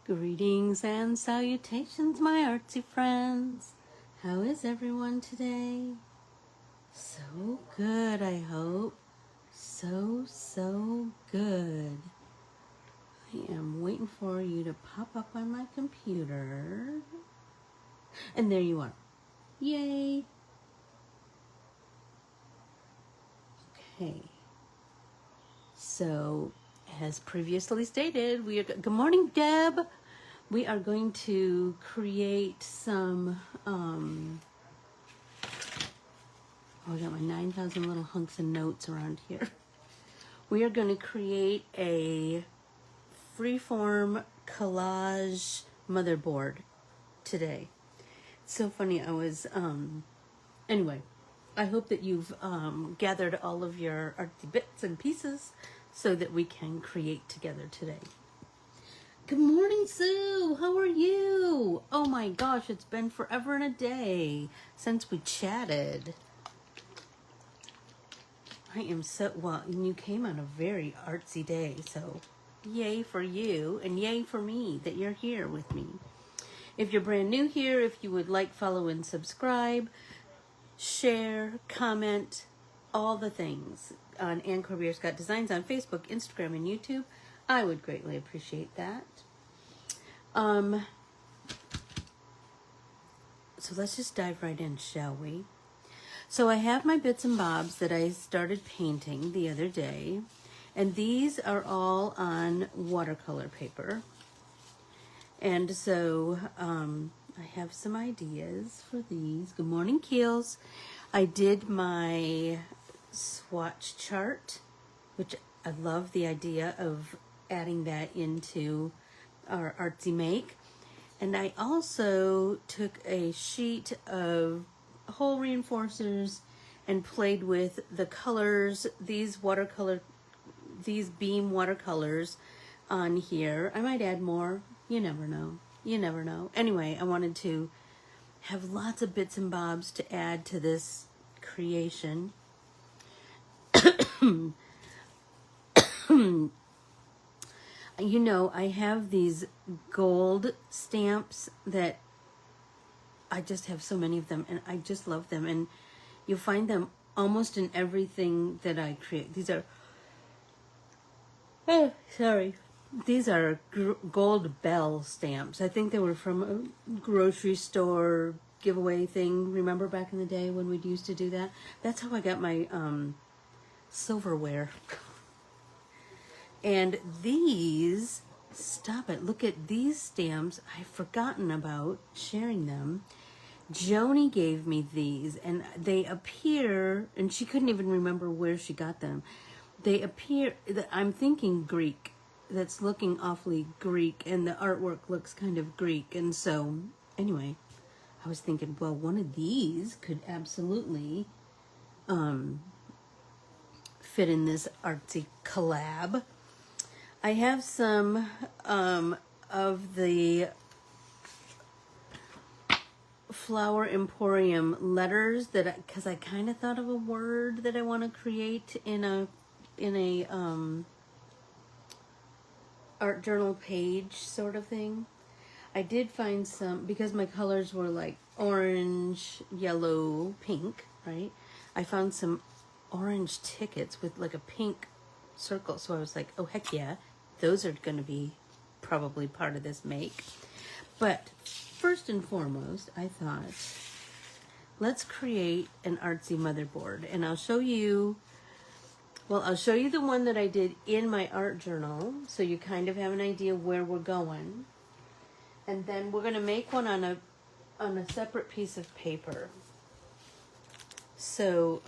Greetings and salutations, my artsy friends. How is everyone today? So good, I hope. So good. I am waiting for you to pop up on my computer. And there you are. Yay. Okay. So, as previously stated, good morning, Deb. We are going to create some, I got my 9,000 little hunks of notes around here. We are going to create a freeform collage motherboard today. It's so funny, I was, anyway, I hope that you've gathered all of your artsy bits and pieces so that we can create together today. Good morning, Sue. How are you? Oh my gosh, it's been forever and a day since we chatted. I am so, well, and you came on a very artsy day, so yay for you and yay for me that you're here with me. If you're brand new here, if you would like, follow, and subscribe, share, comment, all the things on Ann Corbiere-Scott Designs on Facebook, Instagram, and YouTube, I would greatly appreciate that. So let's just dive right in, shall we? So I have my bits and bobs that I started painting the other day, and these are all on watercolor paper. And so I have some ideas for these. Good morning, Keels. I did my swatch chart, which I love the idea of adding that into our artsy make. And I also took a sheet of hole reinforcers and played with the colors, these beam watercolors on here. I might add more. You never know. You never know. Anyway, I wanted to have lots of bits and bobs to add to this creation. You know, I have these gold stamps that I just have so many of them, and I just love them. And you'll find them almost in everything that I create. These are, these are gold bell stamps. I think they were from a grocery store giveaway thing. Remember back in the day when we used to do that? That's how I got my silverware. And these, stop it, look at these stamps. I've forgotten about sharing them. Joni gave me these, and they appear, and she couldn't even remember where she got them. They appear, I'm thinking Greek. That's looking awfully Greek, and the artwork looks kind of Greek. And so, anyway, I was thinking, well, one of these could absolutely fit in this artsy collab. I have some of the Flower Emporium letters that, because I kind of thought of a word that I want to create in a art journal page sort of thing. I did find some, because my colors were like orange, yellow, pink, right? I found some orange tickets with like a pink circle, so I was like, oh heck yeah, those are going to be probably part of this make. But first and foremost, I thought, let's create an artsy motherboard, and I'll show you the one that I did in my art journal, so you kind of have an idea where we're going. And then we're going to make one on a separate piece of paper. So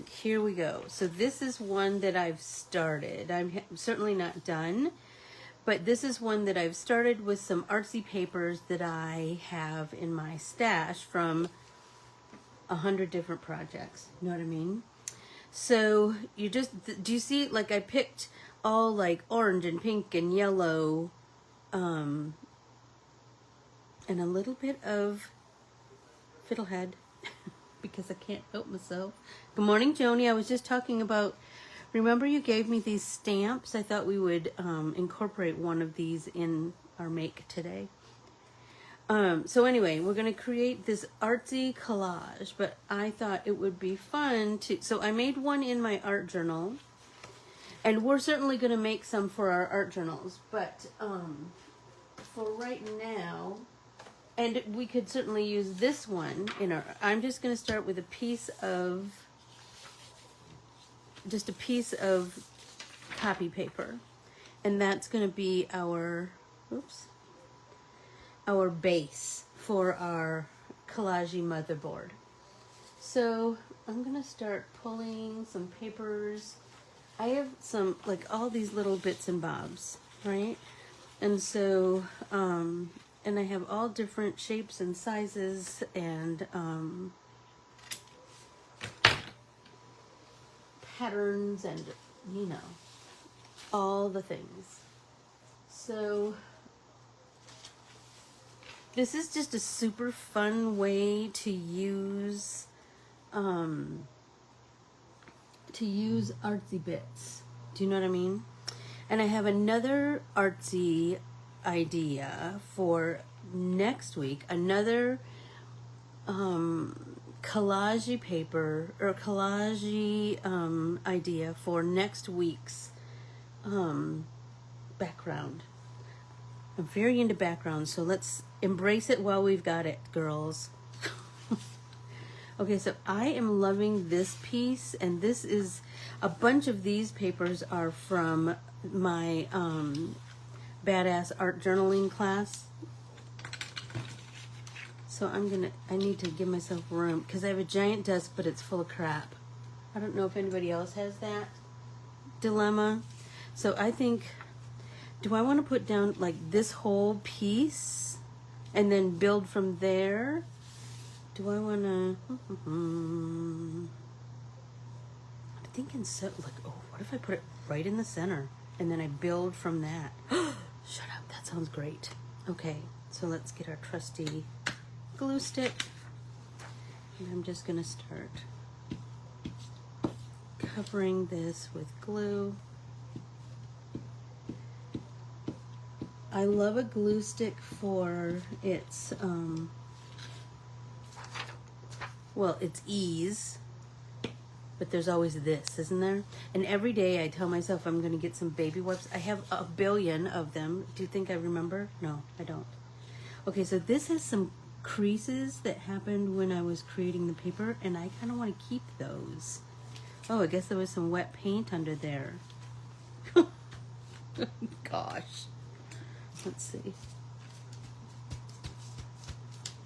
here we go. So this is one that I've started. I'm certainly not done, but this is one that I've started with some artsy papers that I have in my stash from 100 different projects. You know what I mean? So you just, do you see, like I picked all like orange and pink and yellow, and a little bit of fiddlehead because I can't help myself. Good morning, Joni. I was just talking about Remember you gave me these stamps? I thought we would incorporate one of these in our make today. So anyway, we're going to create this artsy collage, but I thought it would be fun to, so I made one in my art journal, and we're certainly going to make some for our art journals, but for right now, and we could certainly use this one in our, I'm just going to start with just a piece of copy paper, and that's going to be our, our base for our collage motherboard. So I'm going to start pulling some papers. I have some, like all these little bits and bobs, right? And so, and I have all different shapes and sizes and patterns and, you know, all the things. So this is just a super fun way to use artsy bits. Do you know what I mean? And I have another artsy idea for next week, another collage paper or collage idea for next week's background. I'm very into background, so let's embrace it while we've got it, girls. Okay, so I am loving this piece, and this is a bunch of these papers are from my badass art journaling class. So I need to give myself room because I have a giant desk, but it's full of crap. I don't know if anybody else has that dilemma. So I think, do I want to put down like this whole piece and then build from there? Do I want to, I'm thinking so, like, oh, what if I put it right in the center and then I build from that? Shut up, that sounds great. Okay, so let's get our trusty glue stick. And I'm just going to start covering this with glue. I love a glue stick for its, well, it's ease, but there's always this, isn't there? And every day I tell myself I'm going to get some baby wipes. I have a billion of them. Do you think I remember? No, I don't. Okay, so this has some creases that happened when I was creating the paper, and I kind of want to keep those. Oh, I guess there was some wet paint under there. Gosh. Let's see.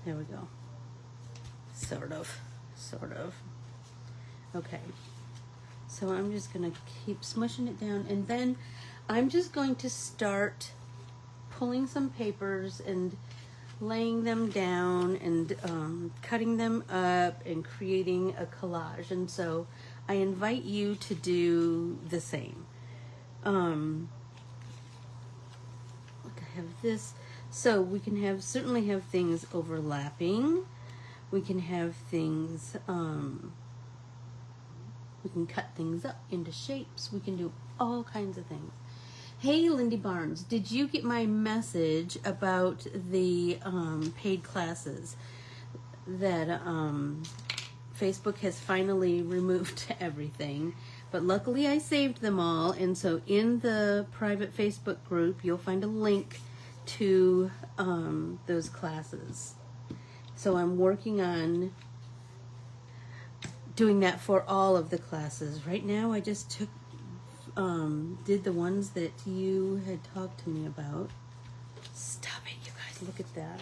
There we go. Sort of. Okay. So I'm just going to keep smushing it down, and then I'm just going to start pulling some papers and laying them down and cutting them up and creating a collage. And so I invite you to do the same. Look, I have this. So we can certainly have things overlapping. We can have things, we can cut things up into shapes. We can do all kinds of things. Hey, Lindy Barnes, did you get my message about the paid classes that Facebook has finally removed everything? But luckily I saved them all, and so in the private Facebook group, you'll find a link to those classes. So I'm working on doing that for all of the classes. Right now I just did the ones that you had talked to me about. Stop it, you guys, look at that.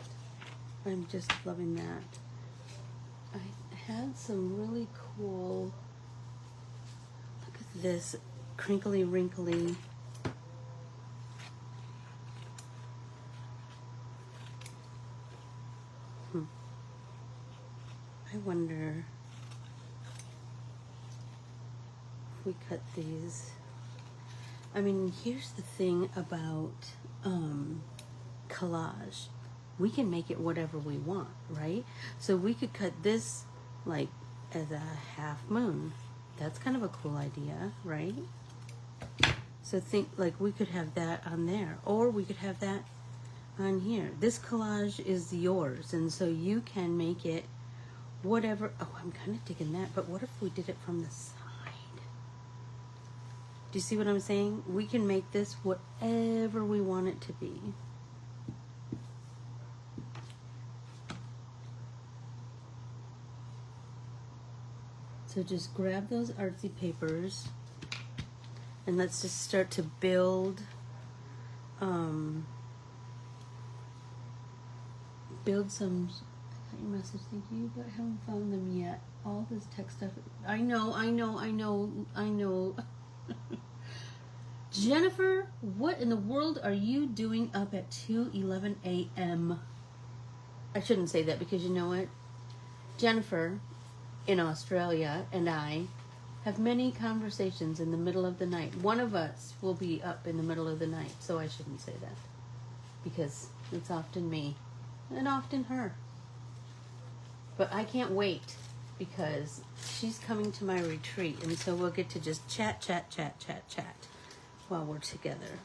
I'm just loving that. I had some really cool, look at this crinkly wrinkly. I wonder if we cut these. I mean, here's the thing about collage. We can make it whatever we want, right? So we could cut this like as a half moon. That's kind of a cool idea, right? So think like we could have that on there, or we could have that on here. This collage is yours, and so you can make it whatever. Oh, I'm kind of digging that, but what if we did it from the side? Do you see what I'm saying? We can make this whatever we want it to be. So just grab those artsy papers and let's just start to build build some. I got your message, thank you, but I haven't found them yet. All this text stuff. I know. Jennifer, what in the world are you doing up at 2:11 a.m.? I shouldn't say that because you know what? Jennifer in Australia and I have many conversations in the middle of the night. One of us will be up in the middle of the night, so I shouldn't say that because it's often me and often her. But I can't wait because she's coming to my retreat, and so we'll get to just chat while we're together.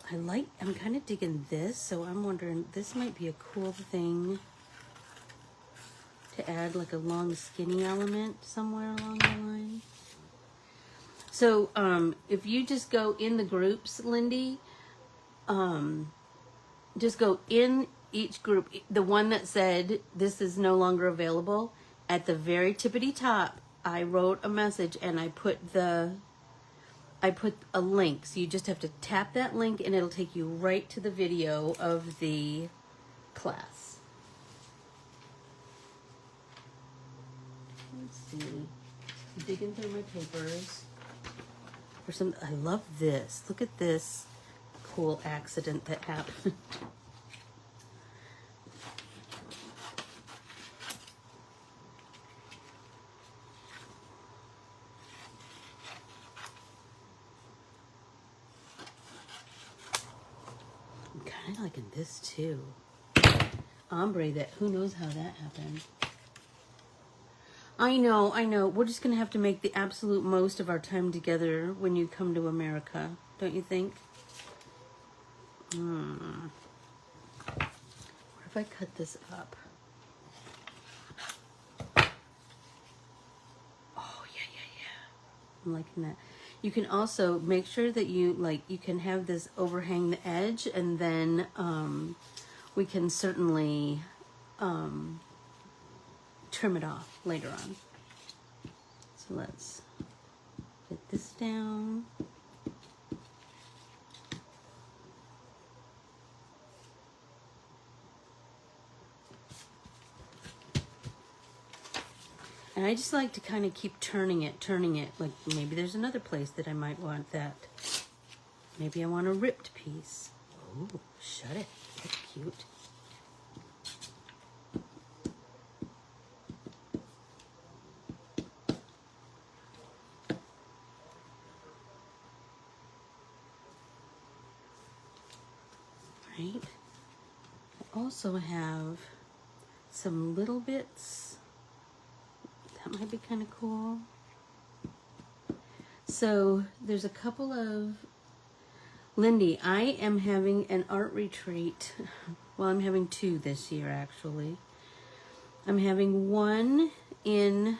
I'm kind of digging this, so I'm wondering, this might be a cool thing to add like a long skinny element somewhere along the line. So if you just go in the groups, Lindy, just go in each group, the one that said this is no longer available, at the very tippity top, I wrote a message and I put a link. So you just have to tap that link and it'll take you right to the video of the class. Let's see. I'm digging through my papers. For some, I love this. Look at this cool accident that happened. I'm kind of liking this too. Ombre, that who knows how that happened. I know. We're just going to have to make the absolute most of our time together when you come to America. Don't you think? What if I cut this up? Oh, yeah. I'm liking that. You can also make sure that you can have this overhang the edge, and then we can certainly trim it off later on. So let's get this down. And I just like to kind of keep turning it. Like maybe there's another place that I might want that. Maybe I want a ripped piece. Oh, shut it. That's cute. Right? I also have some little bits. That might be kind of cool. So there's a couple of, Lindy, I am having an art retreat. Well, I'm having two this year, actually. I'm having one in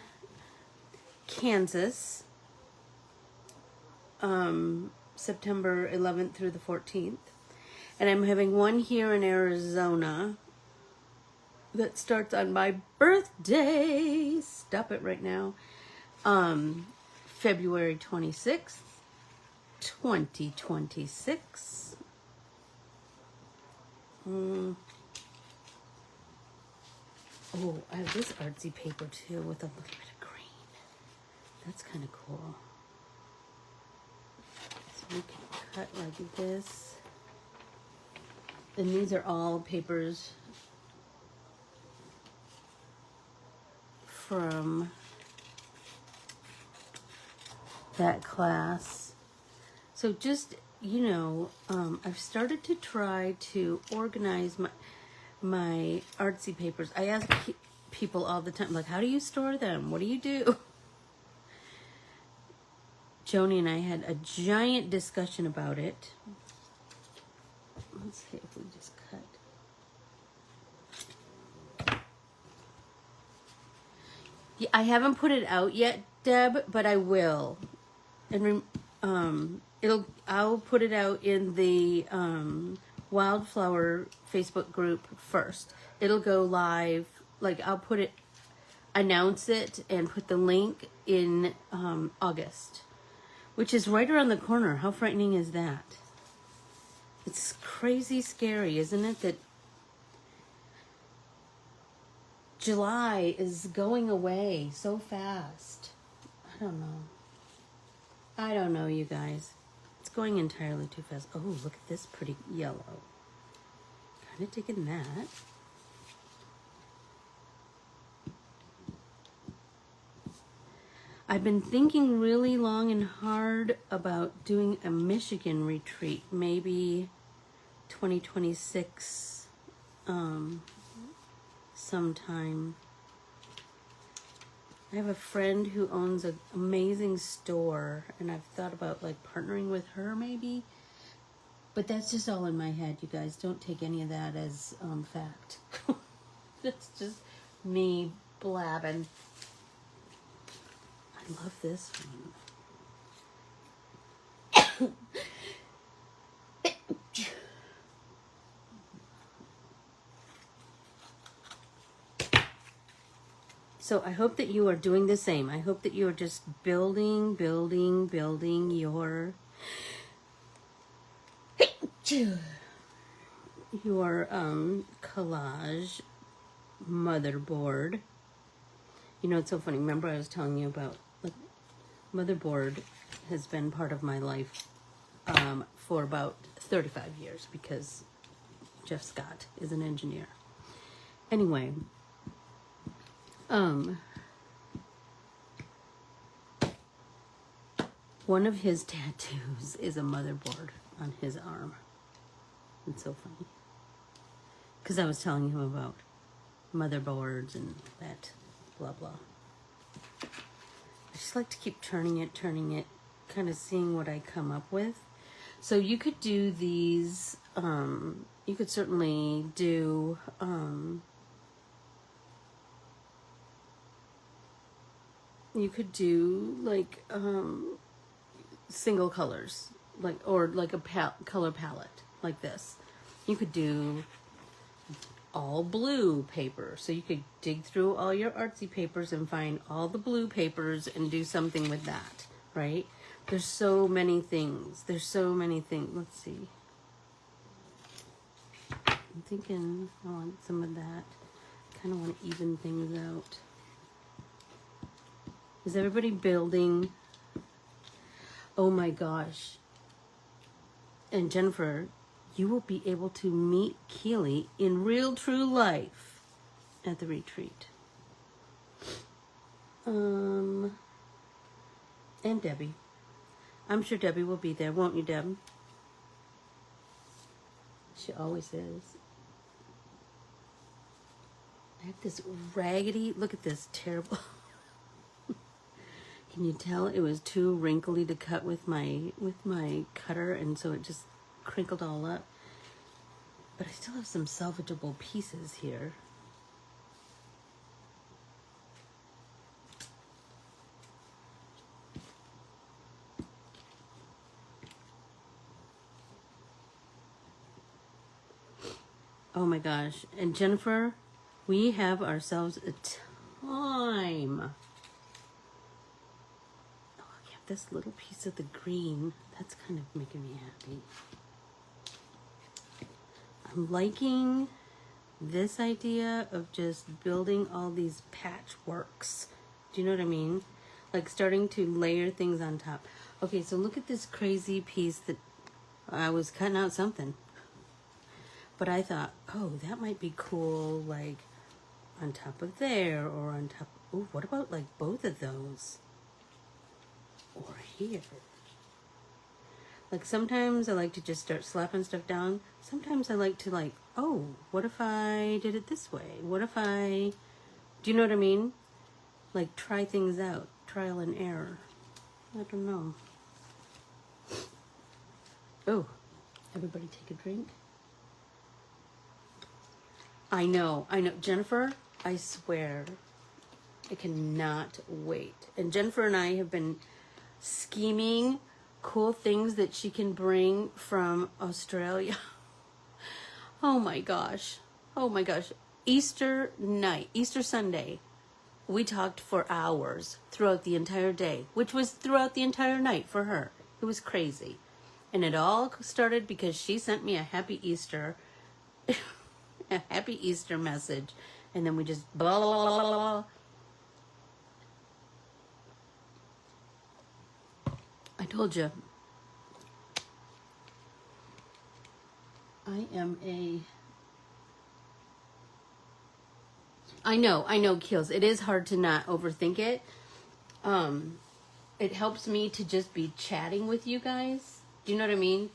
Kansas, September 11th through the 14th. And I'm having one here in Arizona that starts on my birthday. Stop it right now. February 26th, 2026. Oh, I have this artsy paper too with a little bit of green. That's kind of cool. So we can cut like this. And these are all papers from that class. So just, I've started to try to organize my artsy papers. I ask people all the time, like, how do you store them? What do you do? Joni and I had a giant discussion about it. Let's see if we just cut. Yeah, I haven't put it out yet, Deb, but I will. And I'll put it out in the Wildflower Facebook group first. It'll go live, like I'll announce it and put the link in August, which is right around the corner. How frightening is that? It's crazy scary, isn't it, that July is going away so fast. I don't know, you guys. It's going entirely too fast. Oh, look at this pretty yellow. Kind of digging that. I've been thinking really long and hard about doing a Michigan retreat, maybe 2026 sometime. I have a friend who owns an amazing store, and I've thought about like partnering with her maybe, but that's just all in my head, you guys. Don't take any of that as fact. That's just me blabbing. I love this one. So I hope that you are doing the same. I hope that you are just building your collage motherboard. You know, it's so funny. Remember I was telling you about, like, motherboard has been part of my life for about 35 years because Jeff Scott is an engineer. Anyway, one of his tattoos is a motherboard on his arm. It's so funny. Because I was telling him about motherboards and that blah blah. I just like to keep turning it, kind of seeing what I come up with. So you could do these, you could certainly do, you could do like single colors, like, or like a color palette like this. You could do all blue paper, so you could dig through all your artsy papers and find all the blue papers and do something with that, right? There's so many things. Let's see. I'm thinking I want some of that. Kind of want to even things out. Is everybody building? Oh my gosh. And Jennifer, you will be able to meet Keely in real true life at the retreat. And Debbie. I'm sure Debbie will be there, won't you, Deb? She always is. I have this raggedy, look at this terrible. Can you tell it was too wrinkly to cut with my cutter, and so it just crinkled all up? But I still have some salvageable pieces here. Oh my gosh. And Jennifer, we have ourselves a time. Oh, I have this little piece of the green. That's kind of making me happy. I'm liking this idea of just building all these patchworks. Do you know what I mean? Like starting to layer things on top. Okay, so look at this crazy piece that I was cutting out something. But I thought, oh, that might be cool, like on top of there or on top. Oh, what about like both of those? Or here. Like sometimes I like to just start slapping stuff down. Sometimes I like to like, oh, what if I did it this way? What if I, do you know what I mean? Like try things out, trial and error. I don't know. Oh, everybody take a drink. I know. Jennifer, I swear, I cannot wait. And Jennifer and I have been scheming cool things that she can bring from Australia. Oh my gosh. Oh my gosh. Easter night, Easter Sunday, we talked for hours throughout the entire day, which was throughout the entire night for her. It was crazy. And it all started because she sent me a happy Easter, a happy Easter message. And then we just blah, blah, blah, blah, blah. I told you. I know, Keels. It is hard to not overthink it. It helps me to just be chatting with you guys. Do you know what I mean?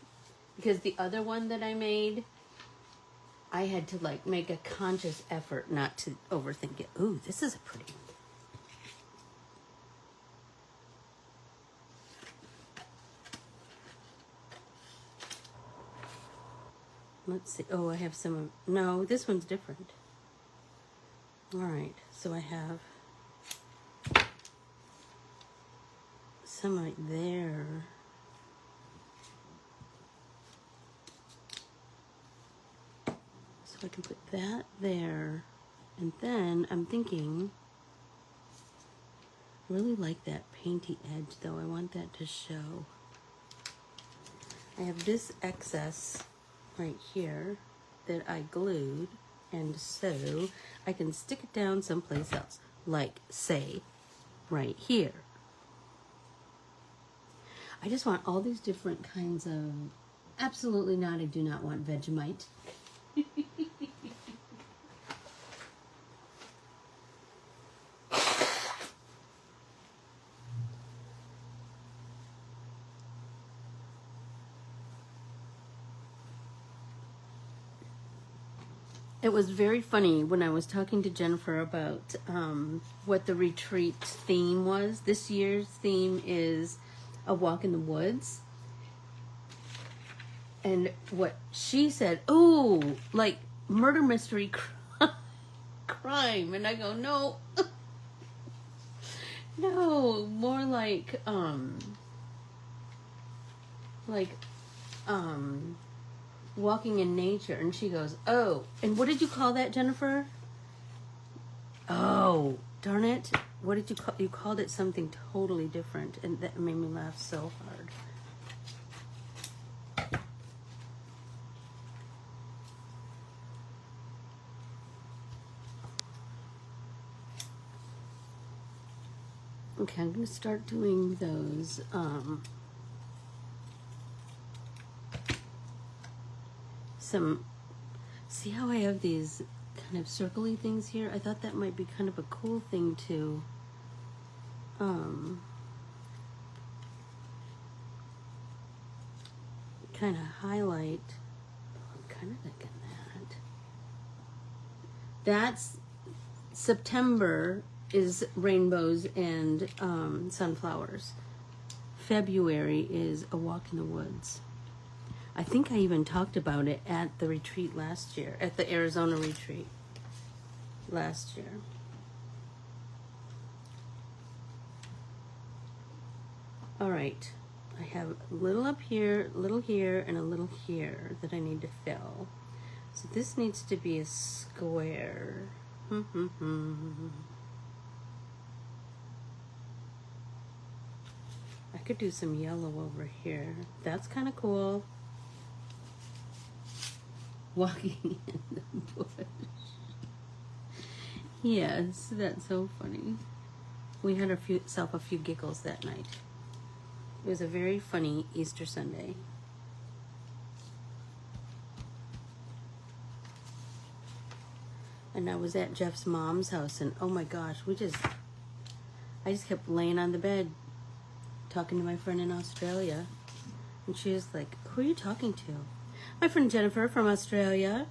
Because the other one that I made, I had to like make a conscious effort not to overthink it. Ooh, this is a pretty one. Let's see. Oh, I have some. No, this one's different. All right. So I have some right there. So I can put that there. And then I'm thinking, I really like that painty edge though. I want that to show. I have this excess right here that I glued, and so I can stick it down someplace else, like say right here. I just want all these different kinds of, absolutely not, I do not want Vegemite. It was very funny when I was talking to Jennifer about what the retreat theme was. This year's theme is a walk in the woods. And what she said, oh, like murder mystery crime. And I go, no, no, more like walking in nature. And she goes, oh, and what did you call that, Jennifer? Oh, darn it. What did you call, you called it something totally different, and that made me laugh so hard. Okay, I'm gonna start doing those see how I have these kind of circly things here? I thought that might be kind of a cool thing to kind of highlight. I'm kind of thinking that. That's September is rainbows and sunflowers. February is a walk in the woods. I think I even talked about it at the retreat last year, at the Arizona retreat last year. All right, I have a little up here, a little here, and a little here that I need to fill. So this needs to be a square. I could do some yellow over here. That's kind of cool. Walking in the bush. Yes, that's so funny. We had a few giggles that night. It was a very funny Easter Sunday. And I was at Jeff's mom's house, and oh my gosh, I just kept laying on the bed talking to my friend in Australia. And she was like, who are you talking to? My friend Jennifer from Australia.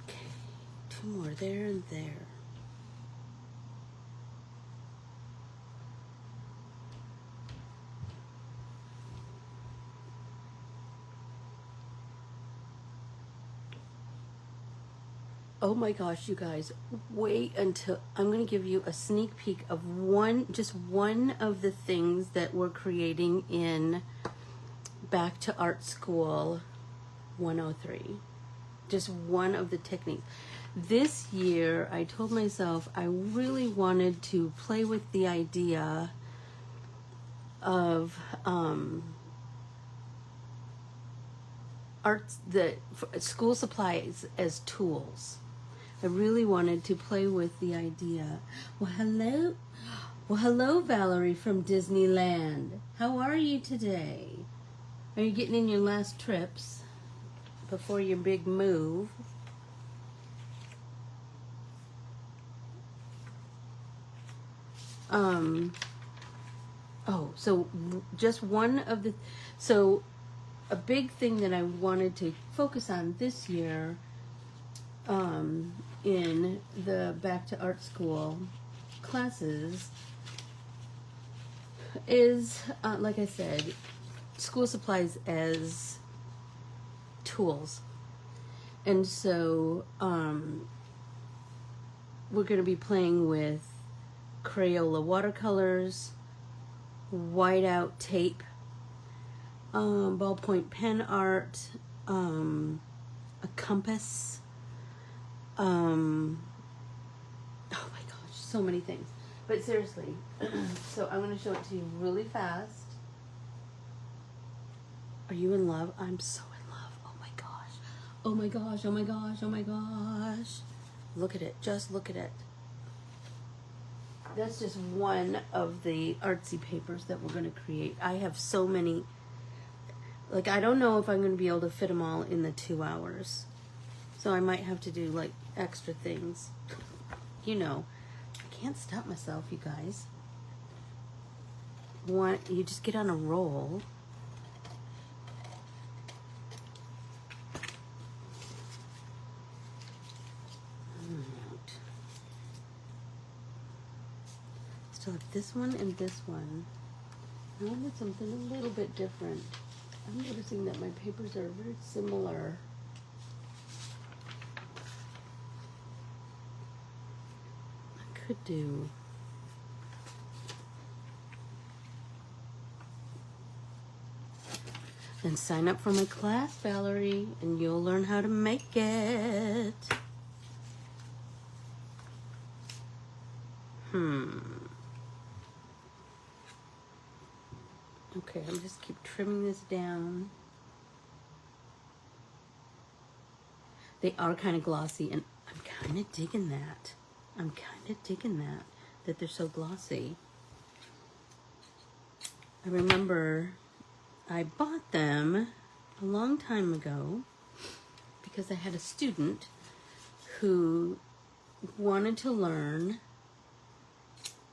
Okay, two more there and there. Oh my gosh, you guys, wait until I'm going to give you a sneak peek of just one of the things that we're creating in Back to Art School 103. Just one of the techniques. This year, I told myself I really wanted to play with the idea of school supplies as tools. I really wanted to play with the idea. Well, hello, Valerie from Disneyland. How are you today? Are you getting in your last trips before your big move? So just one of the, so a big thing that I wanted to focus on this year in the Back to Art School classes is, like I said, school supplies as tools. And so we're going to be playing with Crayola watercolors, whiteout tape, ballpoint pen art, a compass, oh my gosh, so many things. But seriously, so I'm going to show it to you really fast. Are you in love? I'm so in love. Oh my gosh. Oh my gosh, oh my gosh, oh my gosh. Look at it, just look at it. That's just one of the artsy papers that we're going to create. I have so many. Like, I don't know if I'm going to be able to fit them all in the 2 hours. So I might have to do, like, extra things. You know, I can't stop myself, you guys. You just get on a roll. Still have this one and this one. I wanted something a little bit different. I'm noticing that my papers are very similar. I could do then sign up for my class, Valerie, and you'll learn how to make it. Okay, I'm just keep trimming this down. They are kind of glossy, and I'm kind of digging that. That they're so glossy. I remember I bought them a long time ago because I had a student who wanted to learn,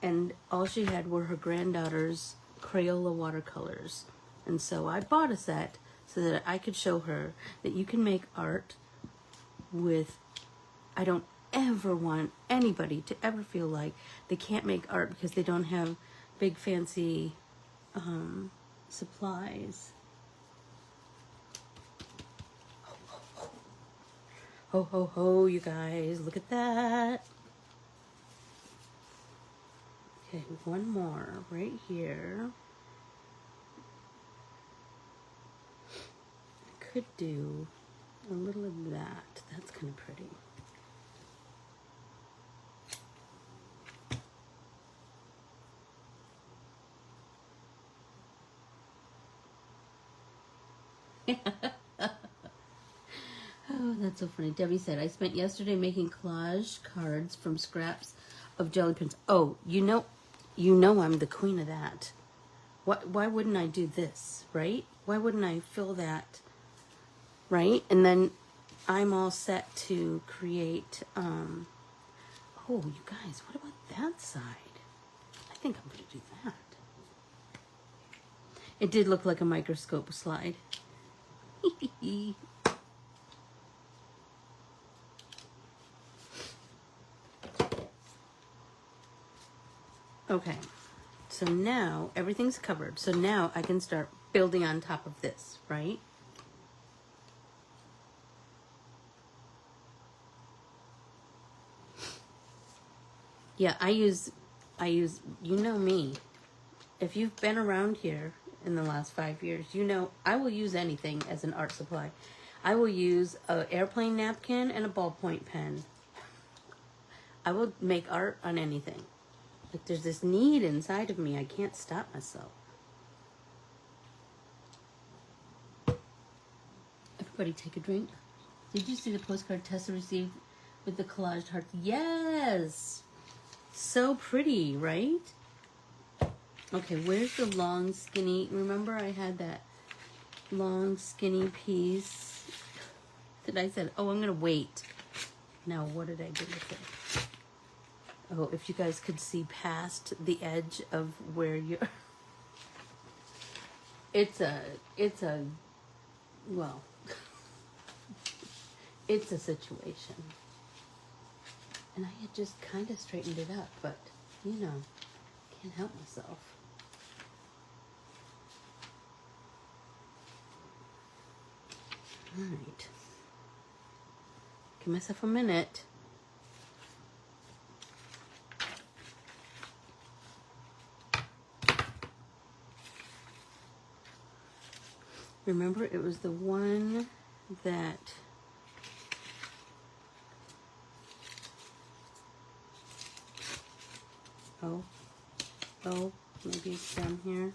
and all she had were her granddaughter's Crayola watercolors. And so I bought a set so that I could show her that you can make art with, I don't ever want anybody to ever feel like they can't make art because they don't have big fancy supplies. Ho, ho, ho, you guys, look at that. Okay, one more right here. I could do a little of that. That's kind of pretty. Oh, that's so funny. Debbie said, I spent yesterday making collage cards from scraps of jelly pins. Oh, you know I'm the queen of that. Why wouldn't I do this, right? Why wouldn't I fill that, right? And then I'm all set to create, oh, you guys, what about that side? I think I'm going to do that. It did look like a microscope slide. Okay, so now everything's covered. So now I can start building on top of this, right? Yeah, I use, you know me. If you've been around here in the last 5 years, you know I will use anything as an art supply. I will use an airplane napkin and a ballpoint pen. I will make art on anything. Like there's this need inside of me. I can't stop myself. Everybody take a drink. Did you see the postcard Tessa received with the collaged hearts? Yes! So pretty, right? Okay, where's the long, skinny... Remember I had that long, skinny piece that I said, oh, I'm going to wait. Now, what did I do with it? Oh, if you guys could see past the edge of where you're... Well, it's a situation. And I had just kind of straightened it up, but, you know, can't help myself. All right. Give myself a minute. Remember, it was the one that... Oh, maybe it's down here.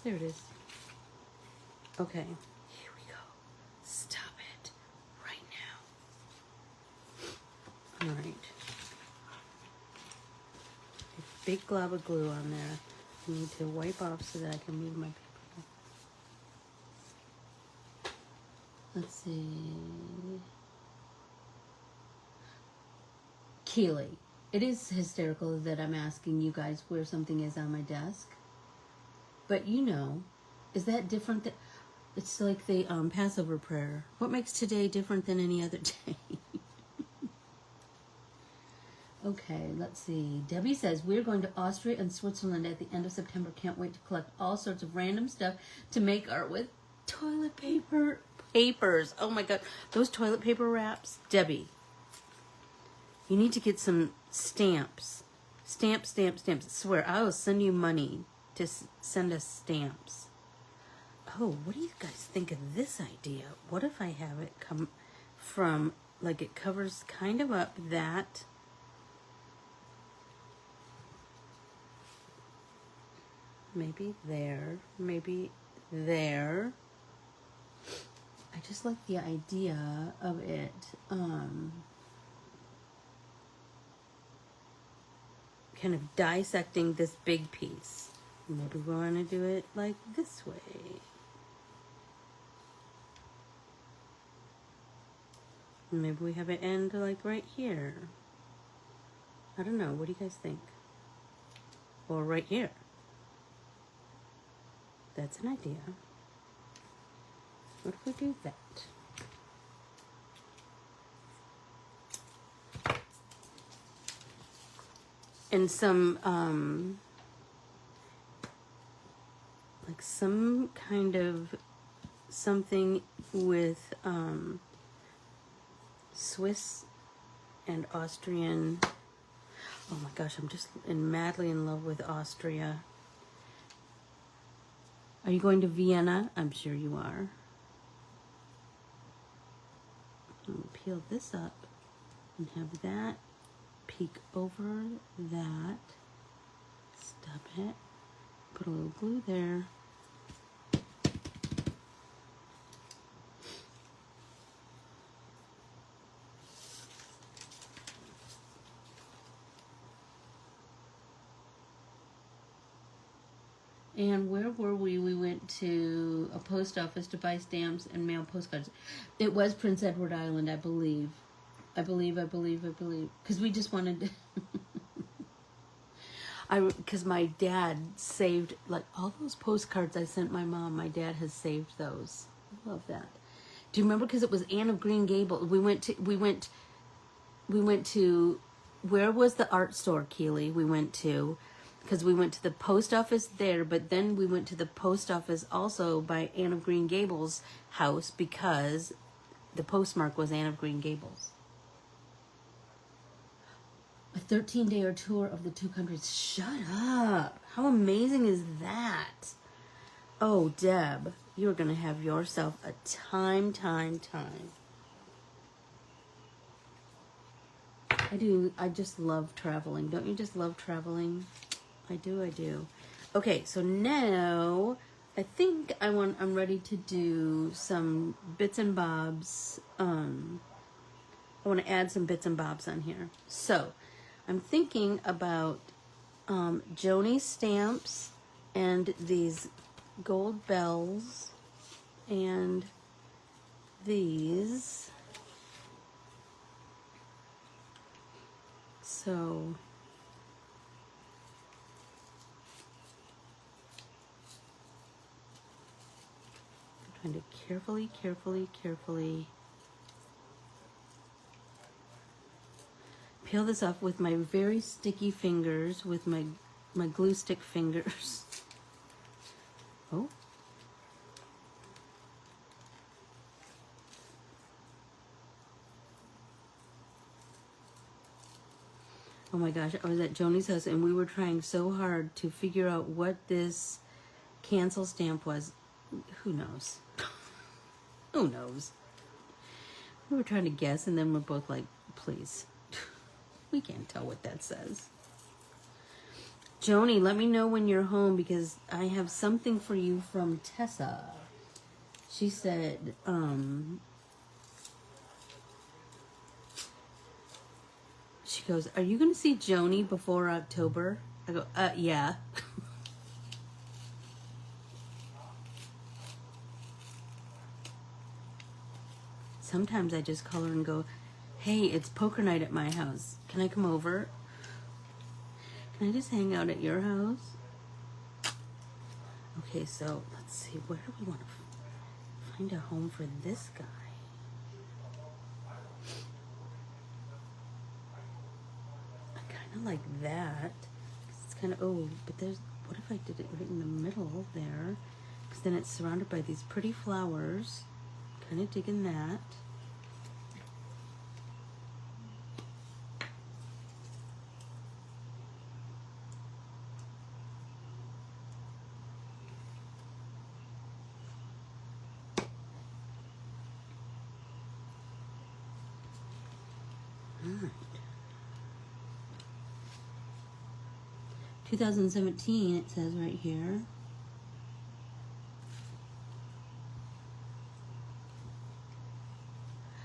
There it is. Okay, here we go. Stop it right now. All right. A big glob of glue on there. I need to wipe off so that I can move my paper. Let's see. Keely. It is hysterical that I'm asking you guys where something is on my desk. But you know, is that different? It's like the Passover prayer. What makes today different than any other day? Okay, let's see. Debbie says, we're going to Austria and Switzerland at the end of September. Can't wait to collect all sorts of random stuff to make art with. Toilet paper. Papers. Oh my God. Those toilet paper wraps. Debbie. You need to get some stamps. Stamps. I swear, I will send you money to send us stamps. Oh, what do you guys think of this idea? What if I have it come from, like it covers kind of up that. Maybe there, maybe there. I just like the idea of it. Kind of dissecting this big piece. Maybe we want to do it like this way. Maybe we have it end like right here. I don't know. What do you guys think? Or right here. That's an idea. What if we do that? And some, like some kind of something with Swiss and Austrian. Oh my gosh, I'm just madly in love with Austria. Are you going to Vienna? I'm sure you are. I'm going to peel this up and have that peek over that. Stop it. Put a little glue there. And where were we? We went to a post office to buy stamps and mail postcards. It was Prince Edward Island, I believe. I believe. Because we just wanted to... Because my dad saved, like, all those postcards I sent my mom. My dad has saved those. I love that. Do you remember? Because it was Anne of Green Gables. We went to, where was the art store, Keely? We went to... Because we went to the post office there, but then we went to the post office also by Anne of Green Gables' house because the postmark was Anne of Green Gables. 13-day tour of the 2 countries. Shut up. How amazing is that? Oh, Deb, you're going to have yourself a time. I just love traveling. Don't you just love traveling? I do. Okay, so now I think I'm ready to do some bits and bobs. I want to add some bits and bobs on here. So I'm thinking about Joni stamps and these gold bells and these. So I'm trying to carefully peel this off with my very sticky fingers, with my glue stick fingers. Oh. Oh my gosh, I was at Joni's house and we were trying so hard to figure out what this cancel stamp was. Who knows? Who knows? We were trying to guess and then we're both like, please. We can't tell what that says. Joni, let me know when you're home because I have something for you from Tessa. She said, she goes, are you going to see Joni before October? I go, yeah. Sometimes I just call her and go, hey, it's poker night at my house. Can I come over? Can I just hang out at your house? Okay, so let's see. Where do we want to find a home for this guy? I kind of like that. It's kind of, oh, but there's, what if I did it right in the middle there? Because then it's surrounded by these pretty flowers. Kind of digging that. Alright. 2017, it says right here.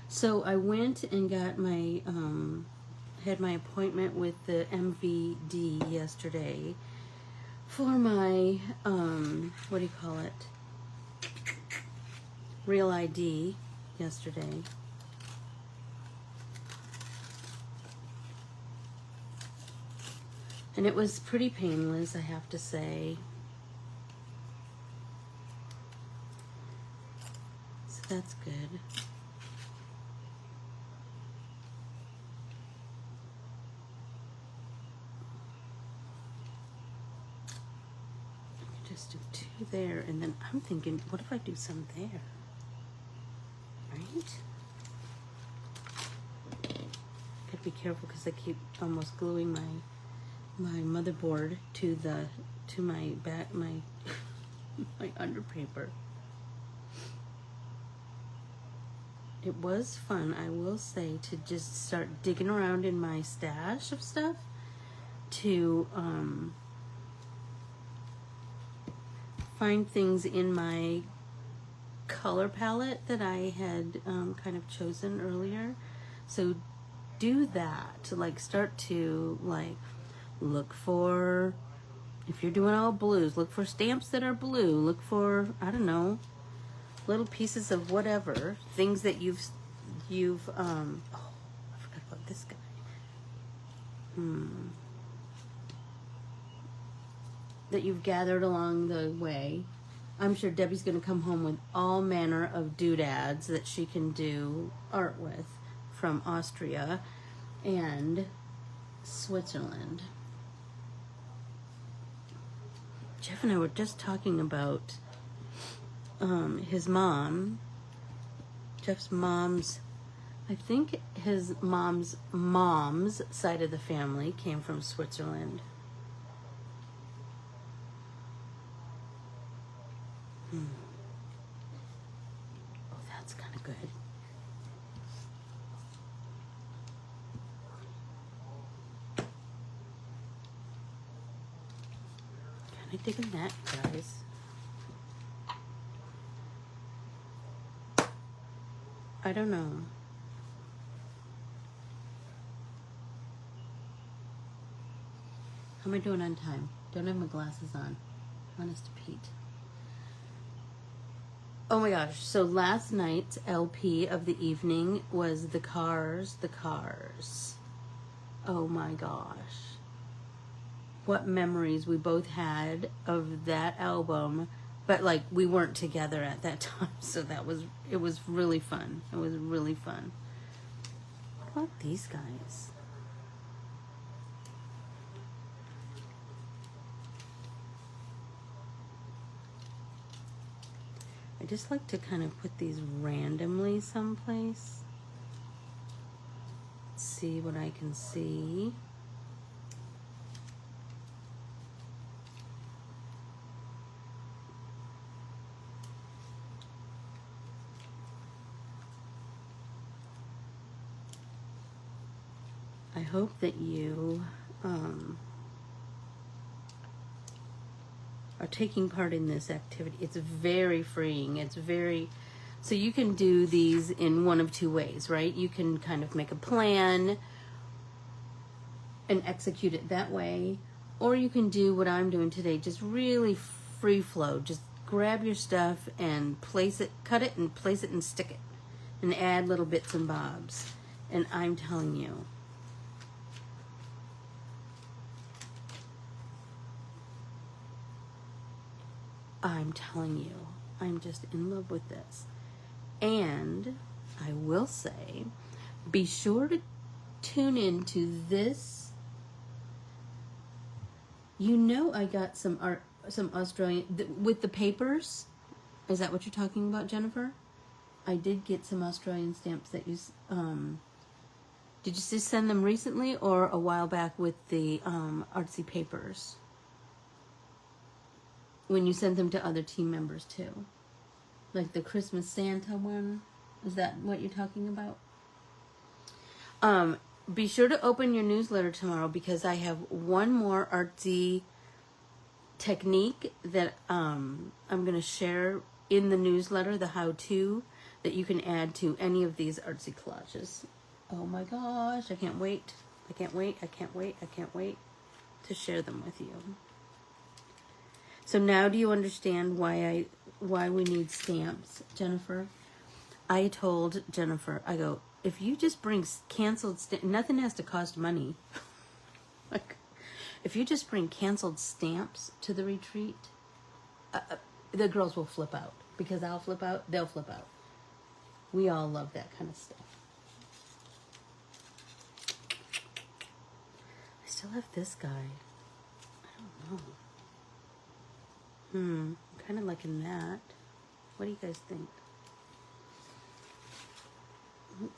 So I went and got my, had my appointment with the MVD yesterday for my, what do you call it? Real ID yesterday. And it was pretty painless, I have to say. So that's good. Just do 2 there, and then I'm thinking, what if I do some there? Right? Gotta be careful because I keep almost gluing my motherboard to my back, my under paper. It was fun, I will say, to just start digging around in my stash of stuff to find things in my color palette that I had kind of chosen earlier. So do that, to like start to like look for, if you're doing all blues, look for stamps that are blue, look for, I don't know, little pieces of whatever, things that you've oh, I forgot about this guy. That you've gathered along the way. I'm sure Debbie's going to come home with all manner of doodads that she can do art with from Austria and Switzerland. Jeff and I were just talking about his mom. Jeff's mom's, I think his mom's side of the family came from Switzerland. Oh, that's kind of good. Kind of digging that, guys. I don't know. How am I doing on time? Don't have my glasses on. Honest to Pete. Oh my gosh. So last night's LP of the evening was The Cars. Oh my gosh. What memories we both had of that album. But like we weren't together at that time. So it was really fun. It was really fun. What about these guys? I just like to kind of put these randomly someplace. See what I can see. I hope that you are taking part in this activity. It's very freeing. So you can do these in one of two ways, right? You can kind of make a plan and execute it that way, or you can do what I'm doing today, just really free flow. Just grab your stuff and place it, cut it and place it and stick it, and add little bits and bobs. And I'm telling you, I'm just in love with this. And I will say, be sure to tune into this. You know, I got some Australian, with the papers. Is that what you're talking about, Jennifer? I did get some Australian stamps that you, did you just send them recently or a while back with the Artsy Papers? When you sent them to other team members too. Like the Christmas Santa one. Is that what you're talking about? Be sure to open your newsletter tomorrow because I have one more artsy technique that I'm going to share in the newsletter, the how-to, that you can add to any of these artsy collages. Oh my gosh, I can't wait. I can't wait to share them with you. So now do you understand why we need stamps, Jennifer? I told Jennifer, I go, if you just bring canceled stamps, nothing has to cost money. Like, if you just bring canceled stamps to the retreat, the girls will flip out. Because I'll flip out, they'll flip out. We all love that kind of stuff. I still have this guy. I don't know. I'm kind of liking that. What do you guys think? I'm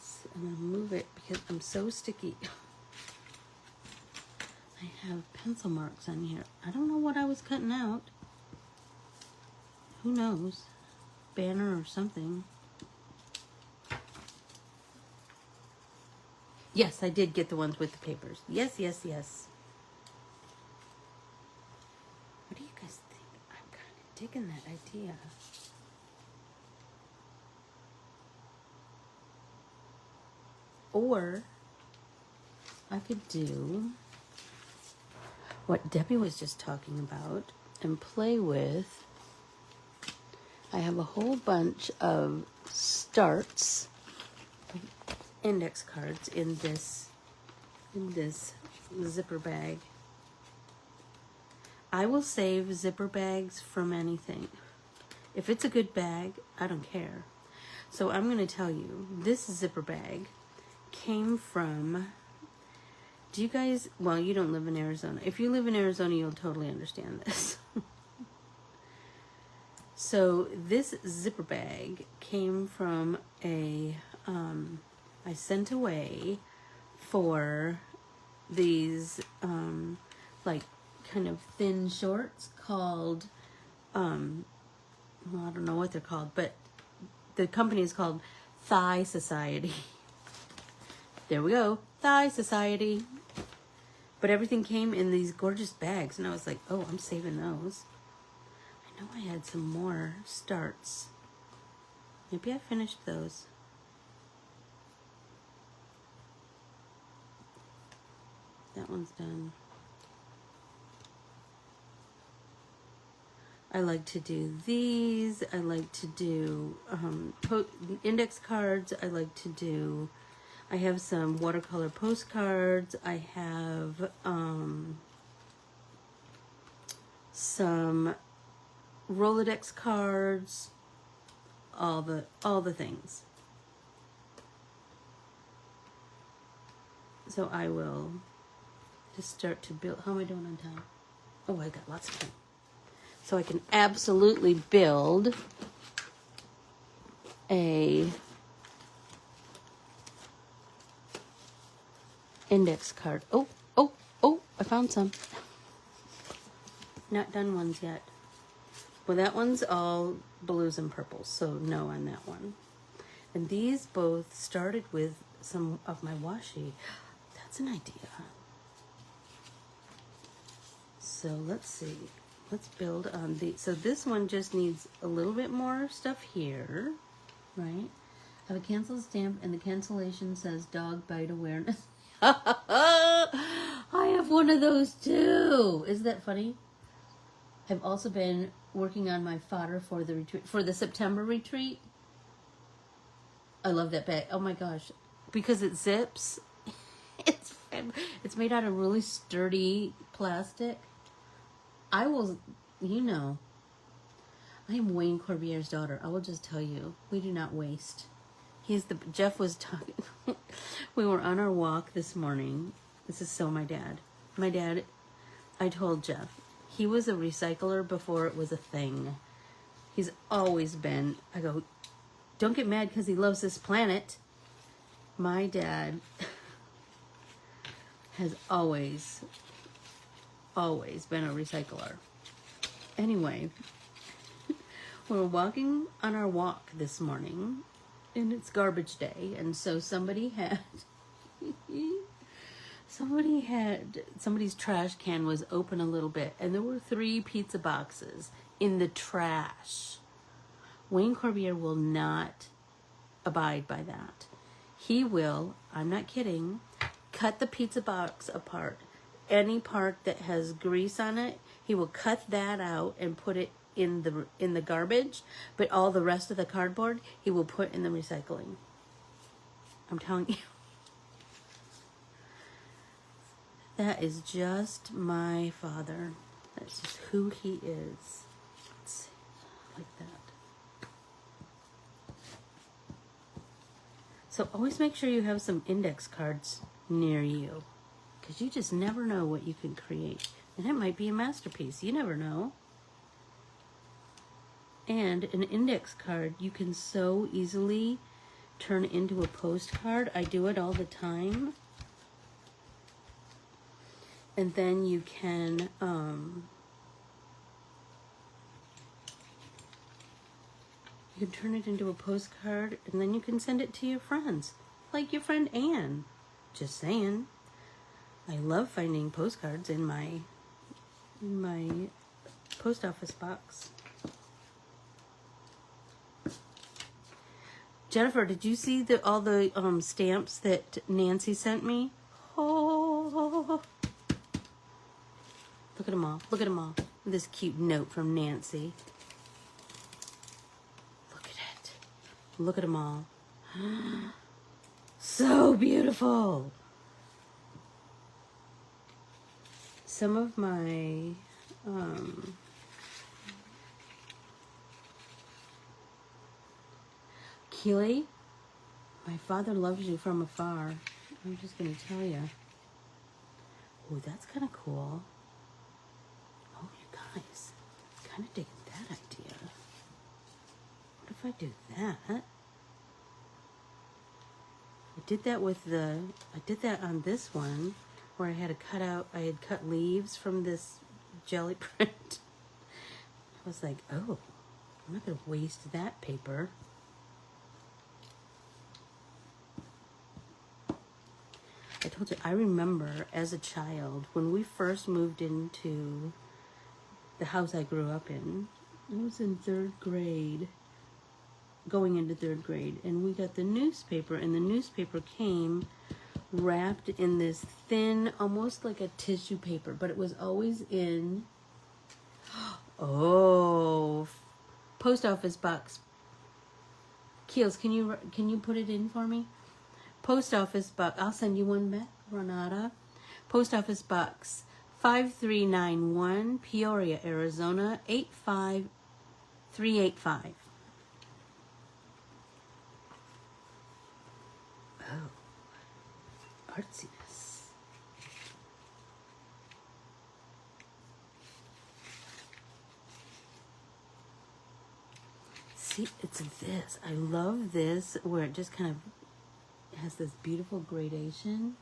going to move it because I'm so sticky. I have pencil marks on here. I don't know what I was cutting out. Who knows? Banner or something. Yes, I did get the ones with the papers. Yes. What do you guys think? I'm kind of digging that idea. Or I could do what Debbie was just talking about and play with. I have a whole bunch of starts, index cards in this zipper bag. I will save zipper bags from anything. If it's a good bag, I don't care. So I'm going to tell you, this zipper bag came from, do you guys, well, you don't live in Arizona. If you live in Arizona, you'll totally understand this. So this zipper bag came from a I sent away for these like kind of thin shorts called well, I don't know what they're called, but the company is called Thigh Society. There we go, Thigh Society. But everything came in these gorgeous bags, and I was like, oh, I'm saving those. I know I had some more starts. Maybe I finished those. That one's done. I like to do these. I like to do index cards. I like to do, I have some watercolor postcards. I have some Rolodex cards. All the things. So I will just start to build. How am I doing on time? Oh, I got lots of time. So I can absolutely build a index card. Oh, I found some. Not done ones yet. Well, that one's all blues and purples, so no on that one. And these both started with some of my washi. That's an idea. So let's see. Let's build on the. So this one just needs a little bit more stuff here, right? I have a cancel stamp, and the cancellation says dog bite awareness. I have one of those too. Isn't that funny? I've also been working on my fodder for the retreat, for the September retreat. I love that bag. Oh my gosh, because it zips. It's made out of really sturdy plastic. I will, you know, I am Wayne Corbiere's daughter. I will just tell you, we do not waste. Jeff was talking, we were on our walk this morning. This is so my dad. My dad, I told Jeff, he was a recycler before it was a thing. He's always been, I go, don't get mad because he loves this planet. My dad has always been a recycler. Anyway, we were walking on our walk this morning, and it's garbage day, and so somebody's trash can was open a little bit, and there were 3 pizza boxes in the trash. Wayne Corbiere will not abide by that. He will, I'm not kidding, cut the pizza box apart. Any part that has grease on it, he will cut that out and put it in the garbage, but all the rest of the cardboard he will put in the recycling. I'm telling you. That is just my father. That's just who he is. Let's see, like that. So always make sure you have some index cards near you, because you just never know what you can create. And it might be a masterpiece. You never know. And an index card you can so easily turn into a postcard. I do it all the time. And then you can turn it into a postcard, and then you can send it to your friends, like your friend Anne. Just saying. I love finding postcards in my post office box. Jennifer, did you see all the stamps that Nancy sent me? Oh, look at them all. Look at them all. This cute note from Nancy. Look at it. Look at them all. So beautiful. Some of my Keely, my father loves you from afar. I'm just going to tell you. Oh, that's kind of cool. Oh, you guys, kind of digging that idea. What if I do that? I did that with I did that on this one where I had to cut leaves from this jelly print. I was like, oh, I'm not going to waste that paper. I told you, I remember as a child when we first moved into the house I grew up in. I was in 3rd grade, going into 3rd grade, and we got the newspaper, and the newspaper came wrapped in this thin, almost like a tissue paper, but it was always in, oh, post office box. Keels, can you put it in for me? Post office box, I'll send you one back, Renata. Post office box 5391, Peoria, Arizona 85385. Oh, artsiness. See, it's this. I love this where it just kind of has this beautiful gradation.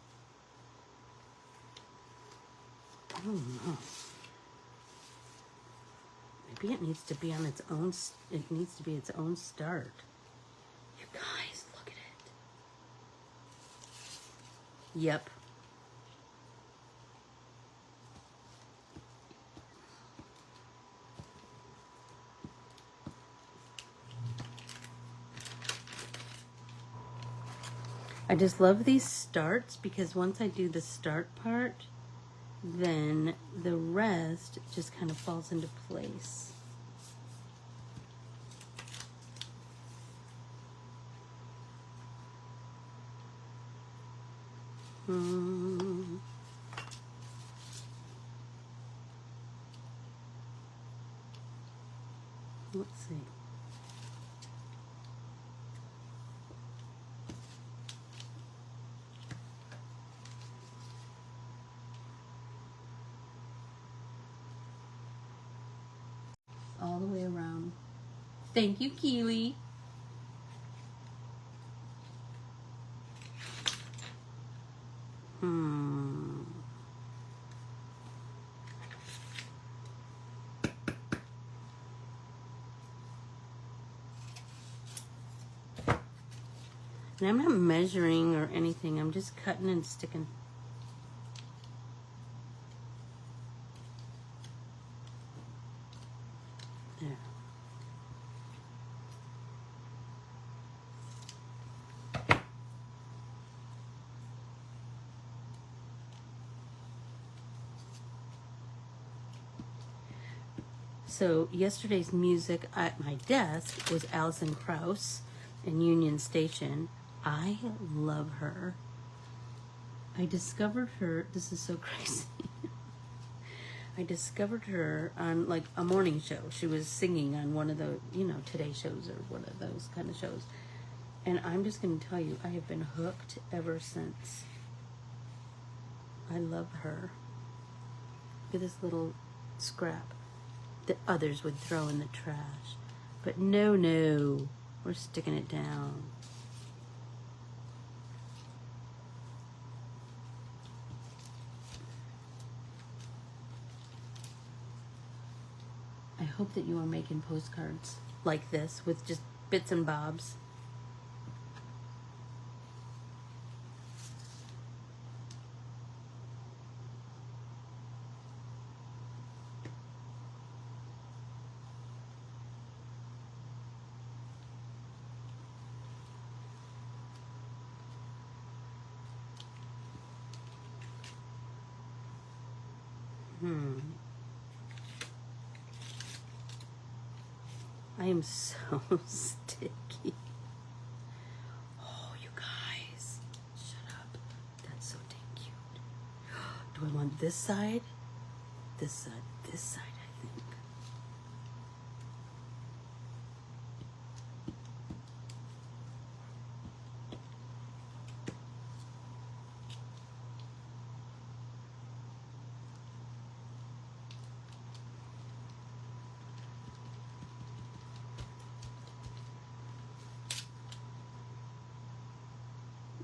I don't know. Maybe it needs to be on its own. It needs to be its own start. You guys, look at it. Yep. I just love these starts because once I do the start part, then the rest just kind of falls into place. Let's see. All the way around. Thank you, Keely. And I'm not measuring or anything. I'm just cutting and sticking. There. So yesterday's music at my desk was Alison Krauss in Union Station. I love her. I discovered her, this is so crazy. I discovered her on like a morning show. She was singing on one of the, Today shows or one of those kind of shows. And I'm just going to tell you, I have been hooked ever since. I love her. Look at this little scrap that others would throw in the trash. But no, we're sticking it down. I hope that you are making postcards like this with just bits and bobs. I am so sticky. Oh, you guys. Shut up. That's so dang cute. Do I want this side? This side, I think.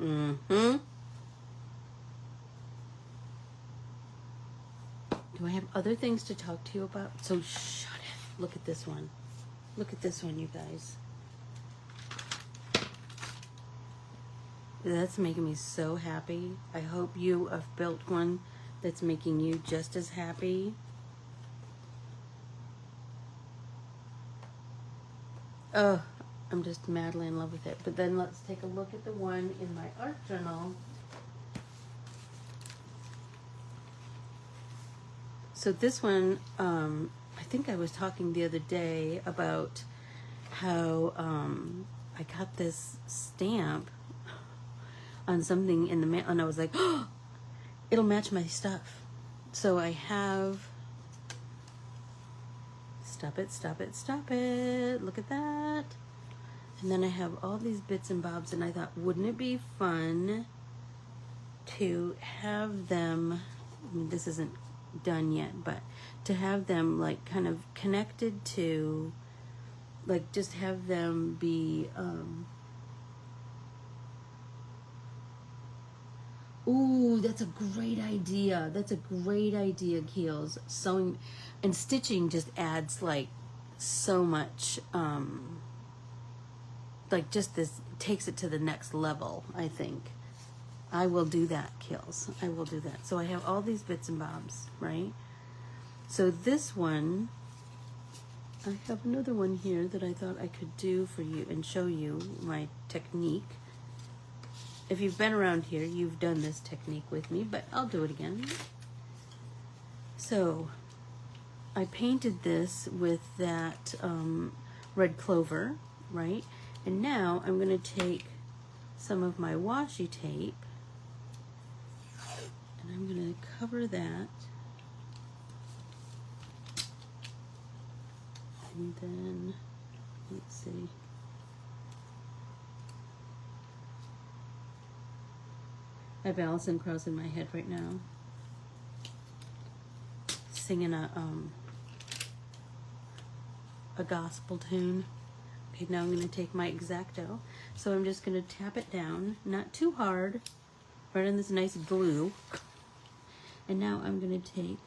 Mm-hmm. Do I have other things to talk to you about? So shut it. Look at this one. Look at this one, you guys. That's making me so happy. I hope you have built one that's making you just as happy. Oh, I'm just madly in love with it. But then let's take a look at the one in my art journal. So this one, I think I was talking the other day about how I got this stamp on something in the mail, and I was like, oh, it'll match my stuff. So I have, stop it, stop it, stop it, look at that. And then I have all these bits and bobs, and I thought, wouldn't it be fun to have them, I mean, this isn't done yet, but to have them like kind of connected to, like, just have them be, ooh, that's a great idea. That's a great idea, Keels. Sewing and stitching just adds like so much, like just this takes it to the next level, I think. I will do that, Keels. I will do that. So I have all these bits and bobs, right? So this one, I have another one here that I thought I could do for you and show you my technique. If you've been around here, you've done this technique with me, but I'll do it again. So I painted this with that red clover, right? And now I'm going to take some of my washi tape and I'm going to cover that. And then, let's see. I have Alison Krauss in my head right now, singing a gospel tune. Okay, now I'm going to take my X-Acto. So I'm just going to tap it down, not too hard, right on this nice glue. And now I'm going to take,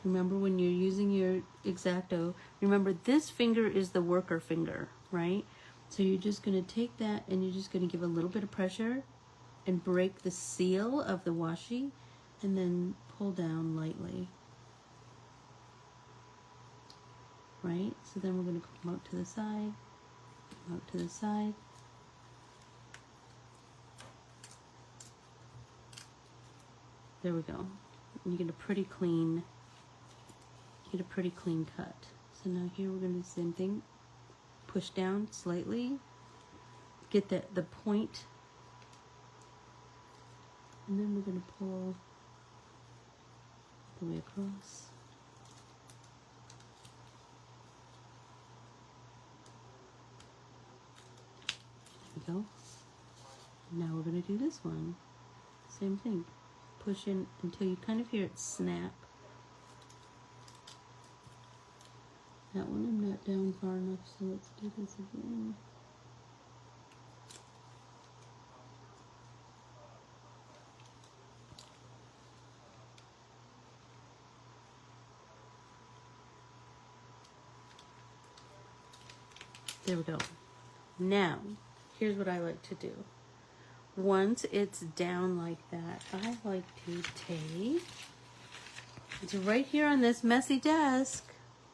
remember when you're using your X-Acto, remember this finger is the worker finger, right? So you're just going to take that and you're just going to give a little bit of pressure and break the seal of the washi and then pull down lightly. Right? So then we're going to come out to the side, out to the side. There we go. And you get a pretty clean cut. So now here we're going to do the same thing. Push down slightly. Get the point. And then we're going to pull the way across. There we go. Now we're going to do this one. Same thing. Push in until you kind of hear it snap. That one I'm not down far enough, so let's do this again. There we go. Now, here's what I like to do. Once it's down like that, I like to take, it's right here on this messy desk,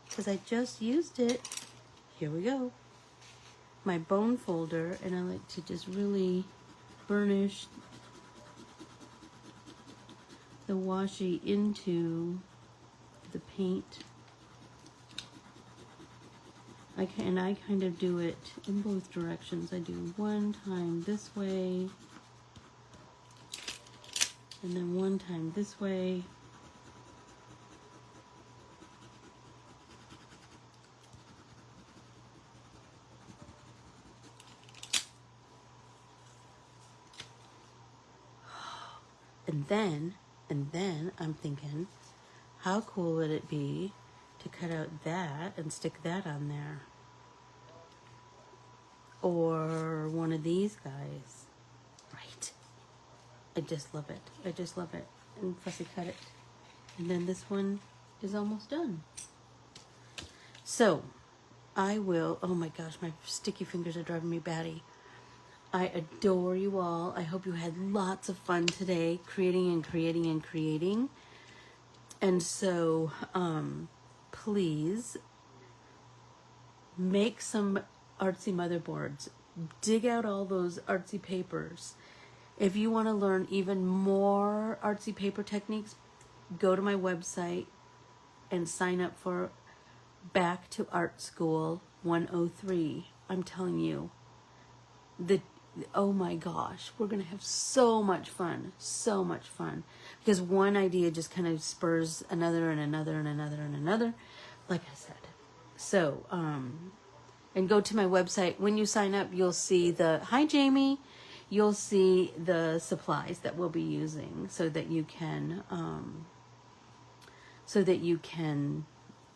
because I just used it. Here we go. My bone folder, and I like to just really burnish the washi into the paint. I kind of do it in both directions. I do one time this way, and then one time this way. And then I'm thinking, how cool would it be to cut out that and stick that on there? Or one of these guys, right? I just love it. I just love it. And fussy cut it. And then this one is almost done. So I will, oh my gosh, my sticky fingers are driving me batty. I adore you all. I hope you had lots of fun today creating and creating and creating. And so please make some artsy motherboards. Dig out all those artsy papers. If you want to learn even more artsy paper techniques, go to my website and sign up for Back to Art School 103. I'm telling you, oh my gosh, we're going to have so much fun, because one idea just kind of spurs another and another and another and another, like I said. So, and go to my website. When you sign up, you'll see hi Jamie, you'll see the supplies that we'll be using so that you can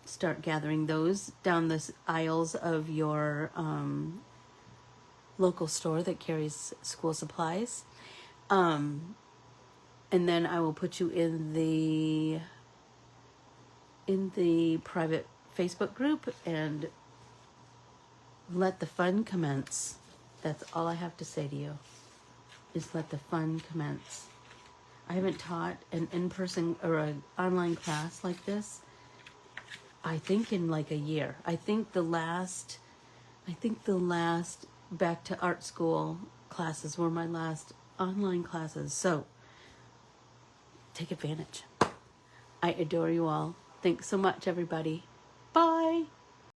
start gathering those down the aisles of your local store that carries school supplies. And then I will put you in the private Facebook group and let the fun commence. That's all I have to say to you, is let the fun commence. I haven't taught an in-person or an online class like this, I think, in like a year. I think the last Back to Art School classes were my last online classes. So take advantage. I adore you all. Thanks so much, everybody. Bye.